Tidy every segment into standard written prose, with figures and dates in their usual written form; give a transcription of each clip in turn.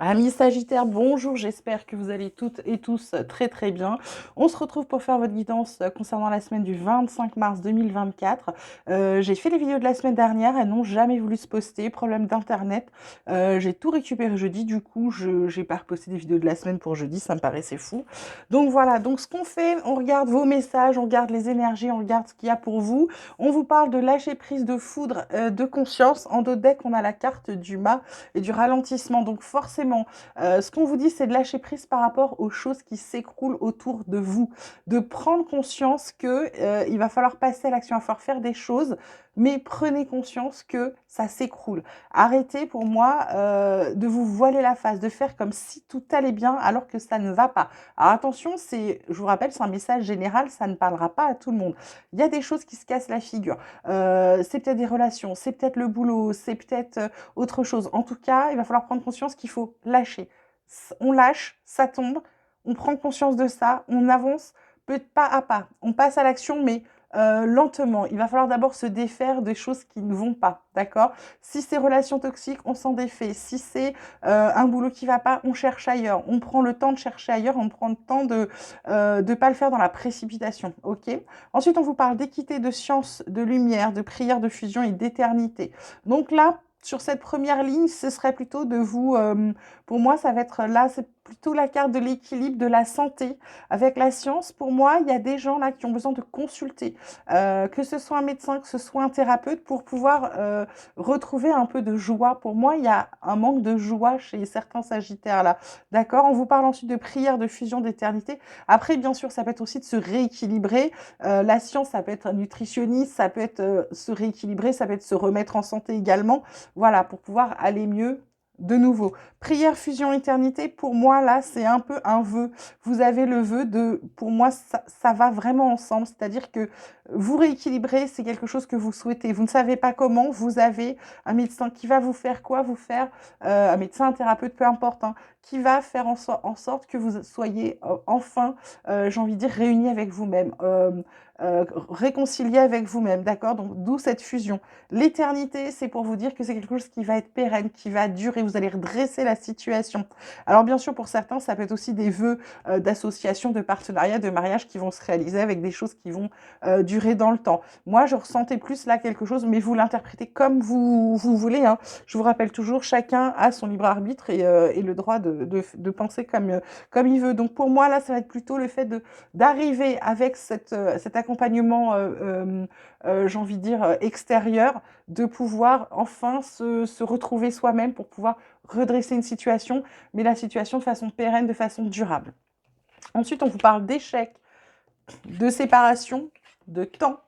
Amis Sagittaires, bonjour, j'espère que vous allez toutes et tous très très bien. On se retrouve pour faire votre guidance concernant la semaine du 25 mars 2024. J'ai fait les vidéos de la semaine dernière, elles n'ont jamais voulu se poster, problème d'internet. J'ai tout récupéré jeudi, du coup j'ai pas reposté des vidéos de la semaine pour jeudi, ça me paraissait fou. Donc voilà, donc ce qu'on fait, on regarde vos messages, on regarde les énergies, on regarde ce qu'il y a pour vous. On vous parle de lâcher prise de foudre, de conscience. En dos deck, on a la carte du mât et du ralentissement. Donc forcément, ce qu'on vous dit, c'est de lâcher prise par rapport aux choses qui s'écroulent autour de vous, de prendre conscience que il va falloir passer à l'action, il va falloir faire des choses, mais prenez conscience que ça s'écroule. Arrêtez pour moi de vous voiler la face, de faire comme si tout allait bien alors que ça ne va pas. Alors attention, je vous rappelle, c'est un message général, ça ne parlera pas à tout le monde. Il y a des choses qui se cassent la figure. C'est peut-être des relations, c'est peut-être le boulot, c'est peut-être autre chose. En tout cas, il va falloir prendre conscience qu'il faut lâcher. On lâche, ça tombe, on prend conscience de ça, on avance pas à pas. On passe à l'action, mais lentement. Il va falloir d'abord se défaire des choses qui ne vont pas, d'accord? Si c'est relations toxiques, on s'en défait. Si c'est un boulot qui va pas, on cherche ailleurs. On prend le temps de chercher ailleurs, on prend le temps de pas le faire dans la précipitation, ok? Ensuite, on vous parle d'équité, de science, de lumière, de prière, de fusion et d'éternité. Donc là, sur cette première ligne, ce serait plutôt de vous, pour moi, ça va être là, c'est plutôt la carte de l'équilibre, de la santé. Avec la science, pour moi, il y a des gens là qui ont besoin de consulter, que ce soit un médecin, que ce soit un thérapeute, pour pouvoir retrouver un peu de joie. Pour moi, il y a un manque de joie chez certains Sagittaires là. D'accord? On vous parle ensuite de prière, de fusion, d'éternité. Après, bien sûr, ça peut être aussi de se rééquilibrer. La science, ça peut être nutritionniste, ça peut être se rééquilibrer, ça peut être se remettre en santé également. Voilà, pour pouvoir aller mieux de nouveau. Prière, fusion, éternité, pour moi, là, c'est un peu un vœu. Vous avez le vœu de, pour moi, ça va vraiment ensemble. C'est-à-dire que vous rééquilibrer, c'est quelque chose que vous souhaitez. Vous ne savez pas comment, vous avez un médecin qui va vous faire quoi? Vous faire, un médecin, un thérapeute, peu importe, hein, qui va faire en sorte que vous soyez enfin, j'ai envie de dire, réunis avec vous-même. Réconcilier avec vous-même, d'accord? Donc, d'où cette fusion. L'éternité, c'est pour vous dire que c'est quelque chose qui va être pérenne, qui va durer, vous allez redresser la situation. Alors, bien sûr, pour certains, ça peut être aussi des vœux d'association, de partenariat, de mariage qui vont se réaliser avec des choses qui vont durer dans le temps. Moi, je ressentais plus là quelque chose, mais vous l'interprétez comme vous voulez, hein. Je vous rappelle toujours, chacun a son libre arbitre et le droit de penser comme il veut. Donc, pour moi, là, ça va être plutôt le fait d'arriver avec cet accompagnement, j'ai envie de dire, extérieur, de pouvoir enfin se retrouver soi-même pour pouvoir redresser une situation, mais la situation de façon pérenne, de façon durable. Ensuite, on vous parle d'échec, de séparation, de temps.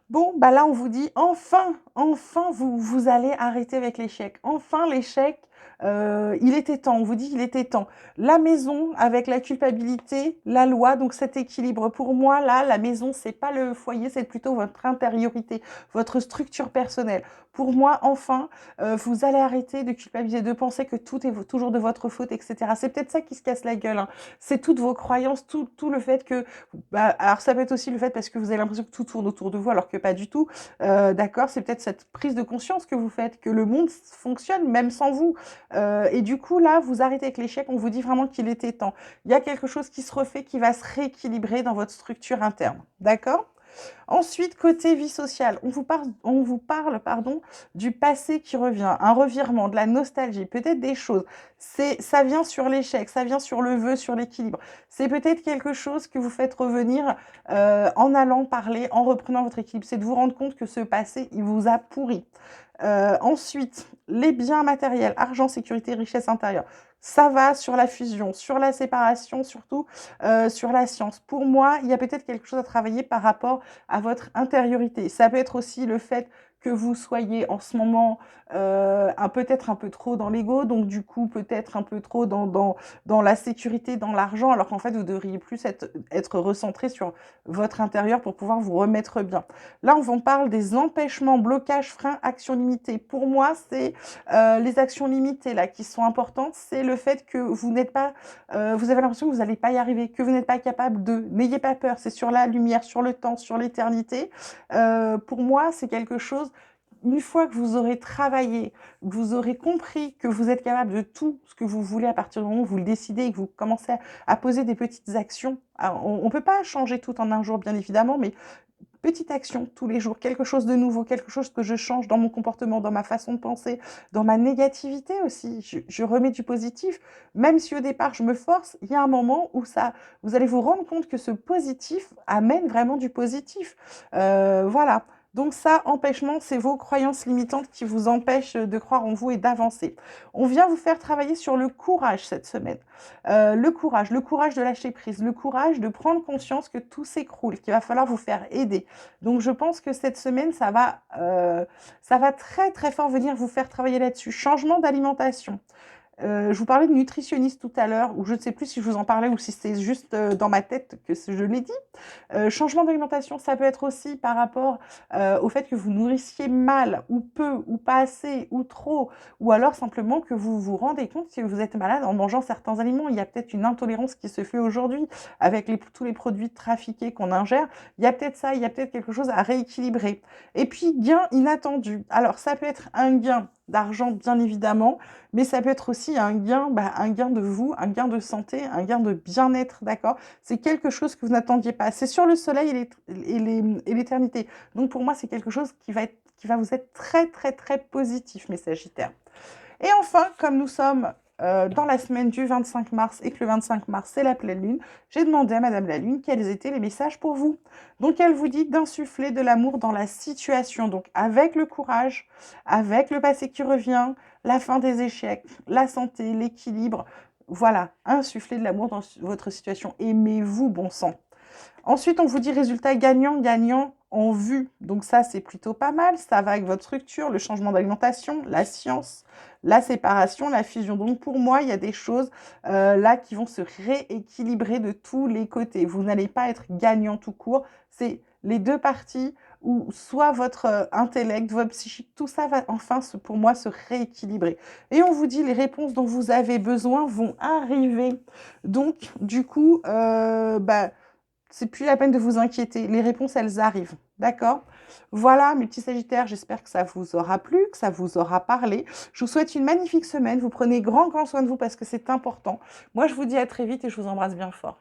Bon, bah là, on vous dit enfin, vous allez arrêter avec l'échec. Enfin, l'échec, il était temps. On vous dit qu'il était temps. La maison avec la culpabilité, la loi, donc cet équilibre. Pour moi, là, la maison, c'est pas le foyer, c'est plutôt votre intériorité, votre structure personnelle. Pour moi, enfin, vous allez arrêter de culpabiliser, de penser que tout est toujours de votre faute, etc. C'est peut-être ça qui se casse la gueule, hein. C'est toutes vos croyances, tout le fait que bah, alors ça peut être aussi le fait parce que vous avez l'impression que tout tourne autour de vous alors que pas du tout. D'accord, c'est peut-être cette prise de conscience que vous faites, que le monde fonctionne même sans vous. Et du coup, là, vous arrêtez avec l'échec, on vous dit vraiment qu'il était temps. Il y a quelque chose qui se refait, qui va se rééquilibrer dans votre structure interne. D'accord? Ensuite, côté vie sociale, on vous parle pardon, du passé qui revient, un revirement, de la nostalgie, peut-être des choses. Ça vient sur l'échec, ça vient sur le vœu, sur l'équilibre. C'est peut-être quelque chose que vous faites revenir en allant parler, en reprenant votre équilibre. C'est de vous rendre compte que ce passé, il vous a pourri. Ensuite, les biens matériels, argent, sécurité, richesse intérieure. Ça va sur la fusion, sur la séparation, surtout sur la science. Pour moi, il y a peut-être quelque chose à travailler par rapport à votre intériorité. Ça peut être aussi le fait que vous soyez en ce moment peut-être un peu trop dans l'ego, donc du coup peut-être un peu trop dans la sécurité, dans l'argent, alors qu'en fait vous devriez plus être recentré sur votre intérieur pour pouvoir vous remettre bien. Là, on parle des empêchements, blocages, freins, actions limitées. Pour moi, c'est les actions limitées là qui sont importantes. C'est le fait que vous n'êtes pas, vous avez l'impression que vous n'allez pas y arriver, que vous n'êtes pas capable de. N'ayez pas peur. C'est sur la lumière, sur le temps, sur l'éternité. Pour moi, c'est quelque chose. une fois que vous aurez travaillé, que vous aurez compris que vous êtes capable de tout ce que vous voulez à partir du moment où vous le décidez et que vous commencez à poser des petites actions. Alors, on ne peut pas changer tout en un jour, bien évidemment, mais petite action tous les jours, quelque chose de nouveau, quelque chose que je change dans mon comportement, dans ma façon de penser, dans ma négativité aussi. Je remets du positif. Même si au départ je me force, il y a un moment où vous allez vous rendre compte que ce positif amène vraiment du positif. Voilà. Donc ça, empêchement, c'est vos croyances limitantes qui vous empêchent de croire en vous et d'avancer. On vient vous faire travailler sur le courage cette semaine. Le courage de lâcher prise, le courage de prendre conscience que tout s'écroule, qu'il va falloir vous faire aider. Donc je pense que cette semaine, ça va très très fort venir vous faire travailler là-dessus. Changement d'alimentation. Je vous parlais de nutritionniste tout à l'heure, ou je ne sais plus si je vous en parlais ou si c'est juste dans ma tête que je l'ai dit. Changement d'alimentation, ça peut être aussi par rapport au fait que vous nourrissiez mal, ou peu, ou pas assez, ou trop, ou alors simplement que vous vous rendez compte que vous êtes malade en mangeant certains aliments. Il y a peut-être une intolérance qui se fait aujourd'hui avec tous les produits trafiqués qu'on ingère. Il y a peut-être ça, il y a peut-être quelque chose à rééquilibrer. Et puis, gain inattendu. Alors, ça peut être un gain d'argent, bien évidemment, mais ça peut être aussi un gain de vous, un gain de santé, un gain de bien-être, d'accord? C'est quelque chose que vous n'attendiez pas. C'est sur le soleil et l'éternité. Donc pour moi, c'est quelque chose qui va vous être très, très, très positif, mes Sagittaires. Et enfin, comme nous sommes dans la semaine du 25 mars et que le 25 mars, c'est la pleine lune, j'ai demandé à Madame la Lune quels étaient les messages pour vous. Donc, elle vous dit d'insuffler de l'amour dans la situation. Donc, avec le courage, avec le passé qui revient, la fin des échecs, la santé, l'équilibre. Voilà, insuffler de l'amour dans votre situation. Aimez-vous, bon sang. Ensuite, on vous dit résultat gagnant-gagnant en vue. Donc ça, c'est plutôt pas mal. Ça va avec votre structure, le changement d'alimentation, la science, la séparation, la fusion. Donc pour moi, il y a des choses là qui vont se rééquilibrer de tous les côtés. Vous n'allez pas être gagnant tout court. C'est les deux parties où soit votre intellect, votre psychique, tout ça va enfin, pour moi, se rééquilibrer. Et on vous dit les réponses dont vous avez besoin vont arriver. Donc, du coup, c'est plus la peine de vous inquiéter. Les réponses, elles arrivent. D'accord? Voilà, mes petits Sagittaires, j'espère que ça vous aura plu, que ça vous aura parlé. Je vous souhaite une magnifique semaine. Vous prenez grand soin de vous parce que c'est important. Moi, je vous dis à très vite et je vous embrasse bien fort.